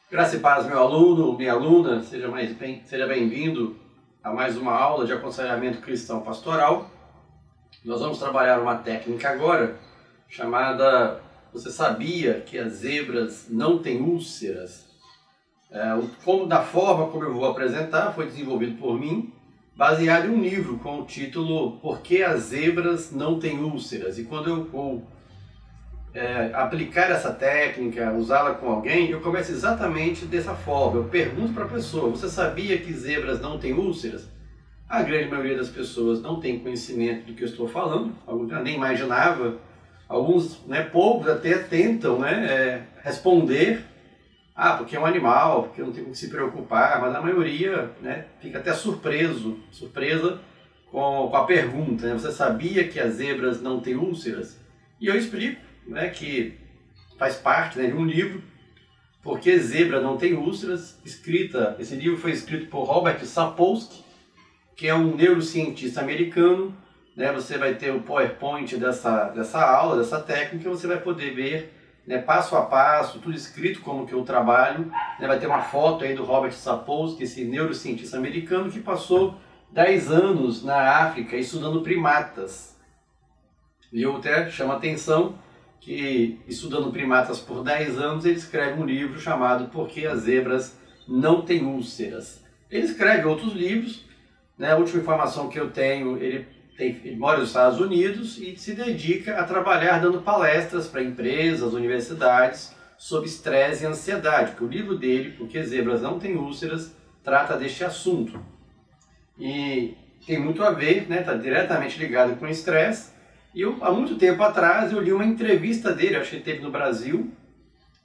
Graça e paz, meu aluno, minha aluna, seja bem-vindo a mais uma aula de aconselhamento cristão pastoral. Nós vamos trabalhar uma técnica agora chamada "Você sabia que as zebras não têm úlceras?" Da forma como eu vou apresentar, foi desenvolvido por mim, baseado em um livro com o título "Por que as zebras não têm úlceras?" E quando eu vou aplicar essa técnica, usá-la com alguém, eu começo exatamente dessa forma. Eu pergunto para a pessoa: você sabia que zebras não têm úlceras? A grande maioria das pessoas não tem conhecimento do que eu estou falando, alguns nem imaginava, alguns, poucos até tentam responder: porque é um animal, porque não tem que se preocupar, mas a maioria fica até surpresa com a pergunta, você sabia que as zebras não têm úlceras? E eu explico que faz parte de um livro, Por que Zebra Não Tem Úlceras, esse livro foi escrito por Robert Sapolsky, que é um neurocientista americano. Você vai ter o PowerPoint dessa aula, dessa técnica, você vai poder ver passo a passo, tudo escrito como que eu trabalho. Vai ter uma foto aí do Robert Sapolsky, esse neurocientista americano que passou 10 anos na África estudando primatas. E eu até chamo a atenção que, estudando primatas por 10 anos, ele escreve um livro chamado Por que as Zebras Não Têm Úlceras. Ele escreve outros livros, a última informação que eu tenho, ele mora nos Estados Unidos e se dedica a trabalhar dando palestras para empresas, universidades, sobre estresse e ansiedade, porque o livro dele, Por que Zebras Não Têm Úlceras, trata deste assunto. E tem muito a ver, está diretamente ligado com o estresse. E há muito tempo atrás, eu li uma entrevista dele, acho que ele esteve no Brasil,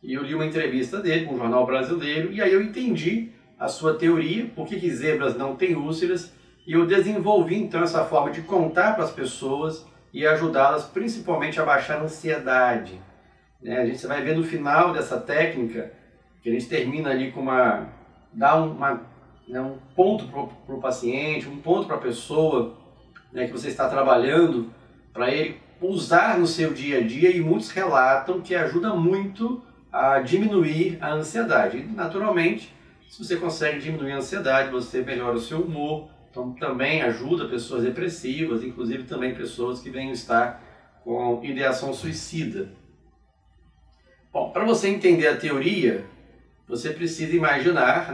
e eu li uma entrevista dele com um jornal brasileiro, e aí eu entendi a sua teoria, por que zebras não têm úlceras, e eu desenvolvi então essa forma de contar para as pessoas e ajudá-las principalmente a baixar a ansiedade. A gente vai ver no final dessa técnica, que a gente termina ali com um ponto para o paciente, um ponto para a pessoa que você está trabalhando, para ele usar no seu dia a dia, e muitos relatam que ajuda muito a diminuir a ansiedade. E, naturalmente, se você consegue diminuir a ansiedade, você melhora o seu humor, então também ajuda pessoas depressivas, inclusive também pessoas que venham estar com ideação suicida. Bom, para você entender a teoria, você precisa imaginar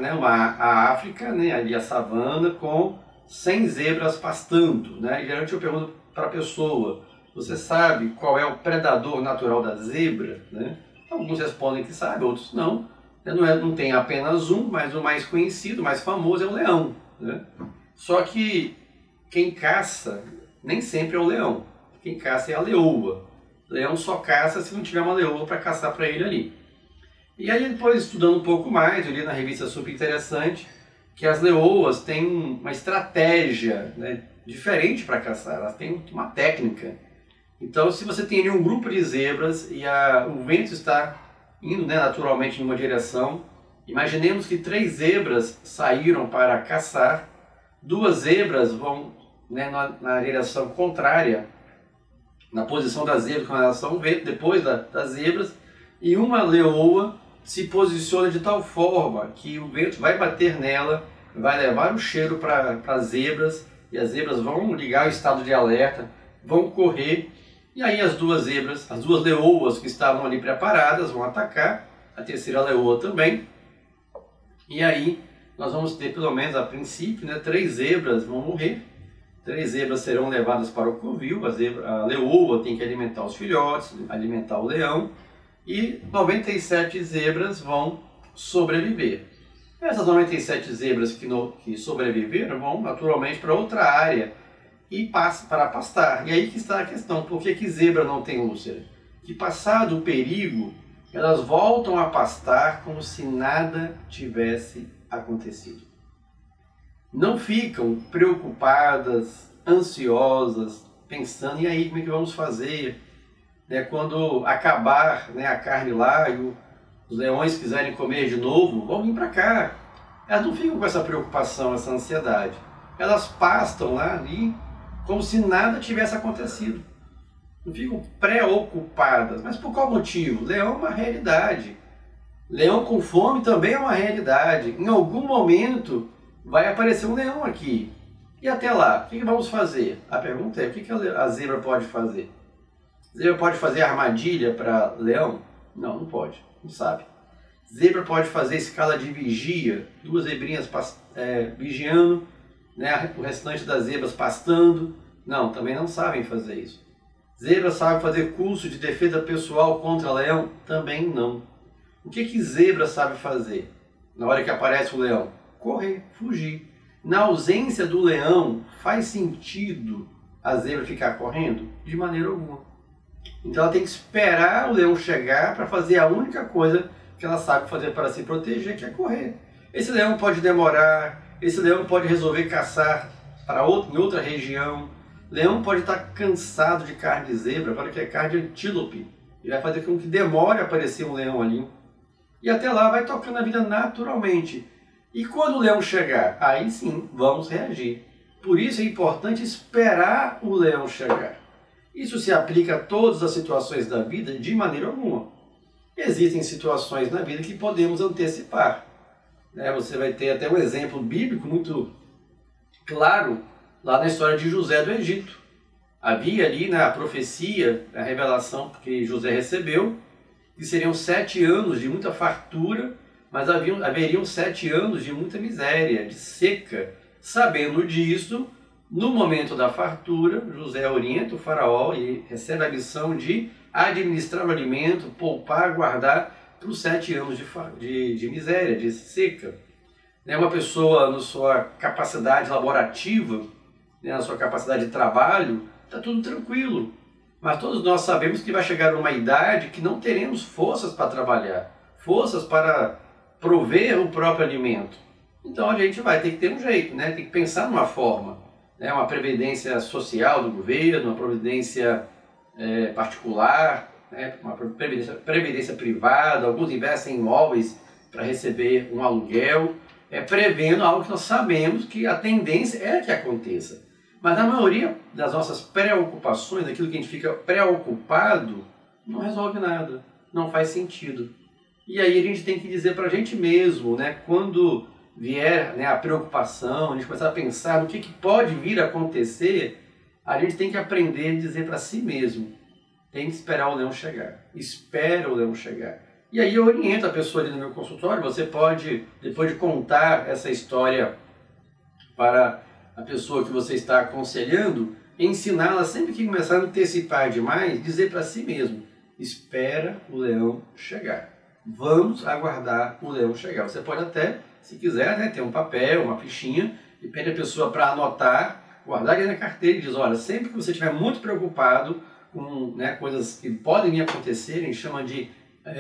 a África, ali a savana, com 100 zebras pastando. E geralmente eu pergunto para a pessoa: você sabe qual é o predador natural da zebra? Alguns respondem que sabem, outros não. Não tem apenas um, mas o mais conhecido, mais famoso é o leão. Só que quem caça nem sempre é o leão. Quem caça é a leoa. O leão só caça se não tiver uma leoa para caçar para ele ali. E aí, depois, estudando um pouco mais, eu li na revista super interessante que as leoas têm uma estratégia diferente para caçar, elas têm uma técnica. Então, se você tem ali um grupo de zebras e o vento está indo naturalmente em uma direção, imaginemos que 3 zebras saíram para caçar, 2 zebras vão na direção contrária, na posição da zebra com relação ao vento, depois das zebras, e uma leoa se posiciona de tal forma que o vento vai bater nela, vai levar o cheiro para as zebras, e as zebras vão ligar o estado de alerta, vão correr, e aí as duas leoas que estavam ali preparadas vão atacar, a terceira leoa também, e aí nós vamos ter, pelo menos a princípio, 3 zebras vão morrer, 3 zebras serão levadas para o covil, a leoa tem que alimentar os filhotes, alimentar o leão, e 97 zebras vão sobreviver. Essas 97 zebras que sobreviveram vão naturalmente para outra área e para pastar. E aí que está a questão: por que zebra não tem úlcera? Que, passado o perigo, elas voltam a pastar como se nada tivesse acontecido. Não ficam preocupadas, ansiosas, pensando: e aí, como é que vamos fazer? Quando acabar a carne lá e os leões quiserem comer de novo, vão vir para cá. Elas não ficam com essa preocupação, essa ansiedade. Elas pastam lá ali como se nada tivesse acontecido. Não ficam preocupadas. Mas por qual motivo? Leão é uma realidade. Leão com fome também é uma realidade. Em algum momento vai aparecer um leão aqui. E até lá, o que vamos fazer? A pergunta é, o que a zebra pode fazer? A zebra pode fazer armadilha para leão? Não, não pode, não sabe. Zebra pode fazer escala de vigia, duas zebrinhas vigiando, né, o restante das zebras pastando. Não, também não sabem fazer isso. Zebra sabe fazer curso de defesa pessoal contra leão? Também não. O que zebra sabe fazer na hora que aparece o leão? Correr, fugir. Na ausência do leão, faz sentido a zebra ficar correndo? De maneira alguma. Então ela tem que esperar o leão chegar para fazer a única coisa que ela sabe fazer para se proteger, que é correr. Esse leão pode demorar, esse leão pode resolver caçar em outra região. Leão pode estar cansado de carne de zebra, agora que é carne de antílope. E vai fazer com que demore a aparecer um leão ali. E até lá vai tocando a vida naturalmente. E quando o leão chegar, aí sim vamos reagir. Por isso é importante esperar o leão chegar. Isso se aplica a todas as situações da vida de maneira alguma. Existem situações na vida que podemos antecipar. Você vai ter até um exemplo bíblico muito claro lá na história de José do Egito. Havia ali a profecia, a revelação que José recebeu, que seriam 7 anos de muita fartura, mas haveriam 7 anos de muita miséria, de seca. Sabendo disso, no momento da fartura, José orienta o faraó e recebe a missão de administrar o alimento, poupar, guardar para os 7 anos de miséria, de seca. Uma pessoa, na sua capacidade laborativa, na sua capacidade de trabalho, está tudo tranquilo. Mas todos nós sabemos que vai chegar uma idade que não teremos forças para trabalhar, forças para prover o próprio alimento. Então a gente vai ter que ter um jeito, tem que pensar numa forma. Uma previdência social do governo, uma previdência particular, uma previdência privada, alguns investem em imóveis para receber um aluguel, prevendo algo que nós sabemos que a tendência é que aconteça. Mas na maioria das nossas preocupações, aquilo que a gente fica preocupado, não resolve nada, não faz sentido. E aí a gente tem que dizer para a gente mesmo, quando vier a preocupação, a gente começar a pensar no que pode vir a acontecer, a gente tem que aprender a dizer para si mesmo, tem que esperar o leão chegar, espera o leão chegar. E aí eu oriento a pessoa ali no meu consultório, você pode, depois de contar essa história para a pessoa que você está aconselhando, ensiná-la sempre que começar a antecipar demais, dizer para si mesmo, espera o leão chegar. Vamos aguardar o leão chegar. Você pode até, se quiser, ter um papel, uma fichinha, e pede a pessoa para anotar, guardar ali na carteira e diz, olha, sempre que você estiver muito preocupado com coisas que podem me acontecer, a gente chama de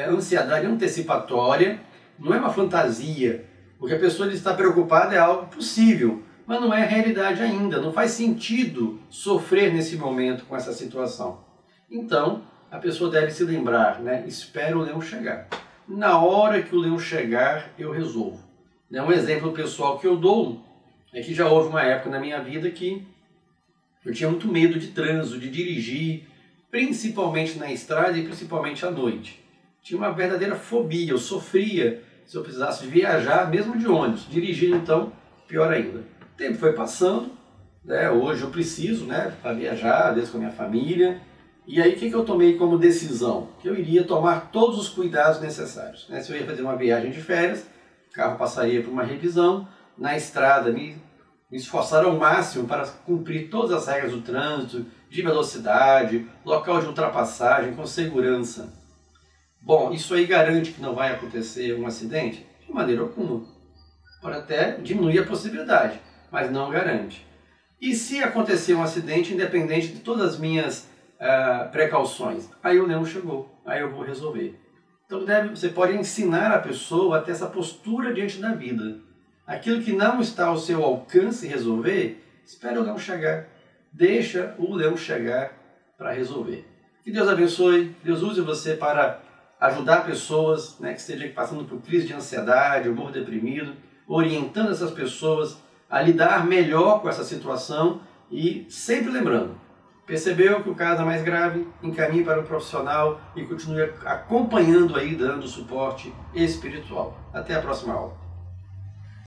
ansiedade antecipatória, não é uma fantasia, porque a pessoa está preocupada é algo possível, mas não é a realidade ainda, não faz sentido sofrer nesse momento com essa situação. Então, a pessoa deve se lembrar, espera o leão chegar. Na hora que o leão chegar, eu resolvo. Um exemplo pessoal que eu dou é que já houve uma época na minha vida que eu tinha muito medo de trânsito, de dirigir, principalmente na estrada e principalmente à noite. Tinha uma verdadeira fobia, eu sofria se eu precisasse de viajar, mesmo de ônibus. Dirigir, então, pior ainda. O tempo foi passando, hoje eu preciso para viajar, às vezes com a minha família. E aí o que eu tomei como decisão? Que eu iria tomar todos os cuidados necessários. Se eu ia fazer uma viagem de férias, o carro passaria por uma revisão, na estrada me esforçar ao máximo para cumprir todas as regras do trânsito, de velocidade, local de ultrapassagem, com segurança. Bom, isso aí garante que não vai acontecer um acidente? De maneira alguma. Pode até diminuir a possibilidade, mas não garante. E se acontecer um acidente, independente de todas as minhas precauções, aí o leão chegou, aí eu vou resolver. Então você pode ensinar a pessoa a ter essa postura diante da vida. Aquilo que não está ao seu alcance resolver, espera o leão chegar. Deixa o leão chegar para resolver. Que Deus abençoe, Deus use você para ajudar pessoas que estejam passando por crise de ansiedade, humor deprimido, orientando essas pessoas a lidar melhor com essa situação e sempre lembrando, Percebeu que o caso é mais grave, encaminhe para um profissional e continue acompanhando aí, dando suporte espiritual. Até a próxima aula.